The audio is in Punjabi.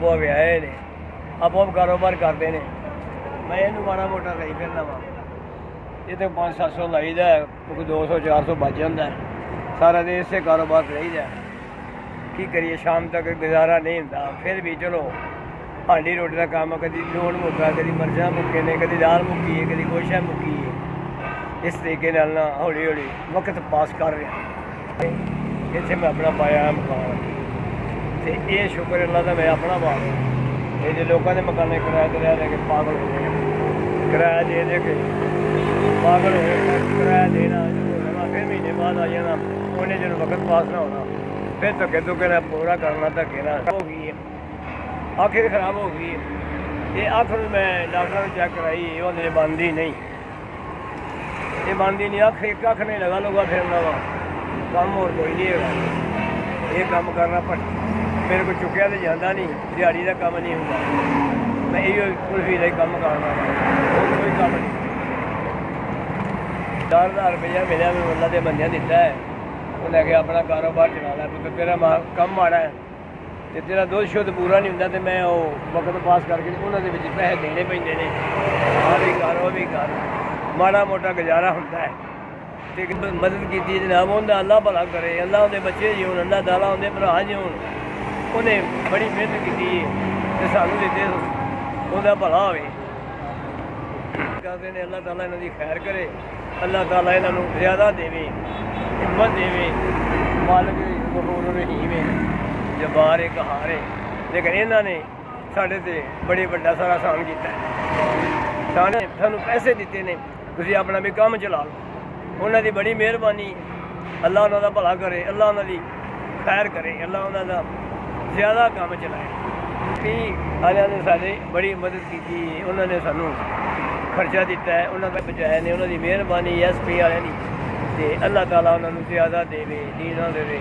ਆਪੋ ਵਿਆਹੇ ਨੇ, ਆਪੋ ਕਾਰੋਬਾਰ ਕਰਦੇ ਨੇ। ਮੈਂ ਇਹਨੂੰ ਮਾੜਾ ਮੋਟਾ ਲਈ ਫਿਰਦਾ ਵਾ। ਇਹ ਤਾਂ 500-700 ਲਾਈਦਾ, ਕਿਉਂਕਿ 200-400 ਬਚ ਜਾਂਦਾ। ਸਾਰਾ ਦਿਨ ਇਸੇ ਕਾਰੋਬਾਰ 'ਚ ਰਹੀਦਾ। ਕੀ ਕਰੀਏ, ਸ਼ਾਮ ਤੱਕ ਗੁਜ਼ਾਰਾ ਨਹੀਂ ਹੁੰਦਾ। ਫਿਰ ਵੀ ਚਲੋ ਹਾਂਡੀ ਰੋਟੀ ਦਾ ਕੰਮ, ਕਦੀ ਲੂਣ ਮੁੱਕਾ, ਕਦੀ ਮਿਰਚਾਂ ਮੁੱਕੇ ਨੇ, ਕਦੀ ਦਾਲ ਮੁੱਕੀ ਹੈ, ਕਦੀ ਕੁਛ ਹੈ ਮੁੱਕੀ ਹੈ। ਇਸ ਤਰੀਕੇ ਨਾਲ ਨਾ ਹੌਲੀ ਹੌਲੀ ਵਕਤ ਪਾਸ ਕਰ ਰਿਹਾ। ਇੱਥੇ ਮੈਂ ਆਪਣਾ ਪਾਇਆ ਮਕਾਨ, ਅਤੇ ਇਹ ਸ਼ੁਕਰ ਅੱਲਾ ਦਾ ਮੈਂ ਆਪਣਾ ਪਾ ਲਿਆ। ਇਹ ਜੇ ਲੋਕਾਂ ਦੇ ਮਕਾਨੇ ਕਿਰਾਏ 'ਤੇ ਰਹਿ ਕੇ ਪਾਗਲ ਹੋ ਗਏ, ਕਿਰਾਇਆ ਦੇ ਕੇ ਪਾਗਲ ਹੋ ਗਏ। ਕਿਰਾਇਆ ਦੇਣਾ ਫਿਰ ਮਹੀਨੇ ਬਾਅਦ ਆ ਜਾਣਾ, ਉਹਨੇ ਜਦੋਂ ਵਕਤ ਪਾਸ ਨਾ ਹੋਣਾ, ਫਿਰ ਧੱਕੇ ਧੁੱਕੇ ਨਾਲ ਪੂਰਾ ਕਰਨਾ। ਧੱਕੇ ਨਾਲ ਹੋ ਗਈ ਹੈ, ਅੱਖ ਖਰਾਬ ਹੋ ਗਈ ਹੈ। ਇਹ ਅੱਖ ਨੂੰ ਮੈਂ ਡਾਕਟਰ ਨੂੰ ਚੈੱਕ ਕਰਾਈ, ਉਹਨੇ ਬਣਦੀ ਨਹੀਂ, ਇਹ ਬਣਦੀ ਨਹੀਂ। ਅੱਖ ਇੱਕ ਅੱਖ ਨੇ ਲਗਾ ਲੂਗਾ ਫਿਰਨਾ ਵਾ, ਕੰਮ ਹੋਰ ਕੋਈ ਨਹੀਂ ਹੈਗਾ। ਇਹ ਕੰਮ ਕਰਨਾ ਪਰ ਮੇਰੇ ਕੋਲ ਚੁੱਕਿਆ ਤਾਂ ਜਾਂਦਾ ਨਹੀਂ, ਦਿਹਾੜੀ ਦਾ ਕੰਮ ਨਹੀਂ ਹੁੰਦਾ। ਮੈਂ ਇਹੋ ਕੁਲਫੀ ਦਾ ਹੀ ਕੰਮ ਕਰਨਾ, ਹੋਰ ਕੋਈ ਕੰਮ ਨਹੀਂ। 4,000 ਰੁਪਇਆ ਮਿਲਿਆ ਮੈਨੂੰ, ਅੱਲਾ ਦੇ ਬੰਦਿਆਂ ਦਿੱਤਾ ਹੈ। ਉਹ ਲੈ ਕੇ ਆਪਣਾ ਕਾਰੋਬਾਰ ਚਲਾ ਲੈ। ਕਿਉਂਕਿ ਤੇਰਾ ਕੰਮ ਮਾੜਾ ਹੈ ਅਤੇ ਤੇਰਾ ਦੁੱਧ ਸ਼ੁੱਧ ਪੂਰਾ ਨਹੀਂ ਹੁੰਦਾ, ਅਤੇ ਮੈਂ ਉਹ ਵਕਤ ਪਾਸ ਕਰਕੇ ਉਹਨਾਂ ਦੇ ਵਿੱਚ ਪੈਸੇ ਦੇਣੇ ਪੈਂਦੇ ਨੇ। ਆਹ ਵੀ ਕਰ, ਉਹ ਵੀ ਕਰ, ਮਾੜਾ ਮੋਟਾ ਗੁਜ਼ਾਰਾ ਹੁੰਦਾ ਹੈ। ਅਤੇ ਮਦਦ ਕੀਤੀ ਜਨਾਬ, ਉਹਦਾ ਅੱਲਾ ਭਲਾ ਕਰੇ। ਅੱਲਾ ਉਹਦੇ ਬੱਚੇ ਜਿਉਣ, ਅੱਲਾ ਤਾਲਾ ਉਹਦੇ ਭਰਾ ਜਿਉਣ। ਉਹਨੇ ਬੜੀ ਮਿਹਨਤ ਕੀਤੀ ਹੈ ਅਤੇ ਸਾਨੂੰ ਦਿੱਤੇ, ਉਹਦਾ ਭਲਾ ਹੋਵੇ। ਕਰਦੇ ਨੇ, ਅੱਲਾ ਤਾਲਾ ਇਹਨਾਂ ਦੀ ਖੈਰ ਕਰੇ। ਅੱਲਾ ਤਾਲਾ ਇਹਨਾਂ ਨੂੰ ਜ਼ਿਆਦਾ ਦੇਵੇ, ਹਿੰਮਤ ਦੇਵੇ। ਮਾਲਕ ਗਫੂਰ ਰਹੀਮ ਹੈ, ਜਬਾਰ ਹੈ, ਕਹਾਰ ਹੈ। ਲੇਕਿਨ ਇਹਨਾਂ ਨੇ ਸਾਡੇ 'ਤੇ ਬੜੀ ਵੱਡਾ ਸਾਰਾ ਆਸਾਨ ਕੀਤਾ ਹੈ। ਸਾਨੂੰ ਪੈਸੇ ਦਿੱਤੇ ਨੇ, ਤੁਸੀਂ ਆਪਣਾ ਵੀ ਕੰਮ ਚਲਾ ਲਓ। ਉਹਨਾਂ ਦੀ ਬੜੀ ਮਿਹਰਬਾਨੀ। ਅੱਲਾ ਉਹਨਾਂ ਦਾ ਭਲਾ ਕਰੇ, ਅੱਲਾ ਉਹਨਾਂ ਦੀ ਖੈਰ ਕਰੇ, ਅੱਲਾ ਉਹਨਾਂ ਦਾ ਜ਼ਿਆਦਾ ਕੰਮ ਚਲਾਏ। ਵੀ ਵਾਲਿਆਂ ਨੇ ਸਾਡੇ ਬੜੀ ਮਦਦ ਕੀਤੀ, ਉਹਨਾਂ ਨੇ ਸਾਨੂੰ ਖਰਚਾ ਦਿੱਤਾ ਹੈ, ਉਹਨਾਂ ਦਾ ਬਚਾਇਆ ਨੇ। ਉਹਨਾਂ ਦੀ ਮਿਹਰਬਾਨੀ SP ਵਾਲਿਆਂ ਦੀ, ਅਤੇ ਅੱਲਾ ਤਾਲਾ ਉਹਨਾਂ ਨੂੰ ਜ਼ਿਆਦਾ ਦੇਵੇ, ਦੀਨਾ ਦੇਵੇ।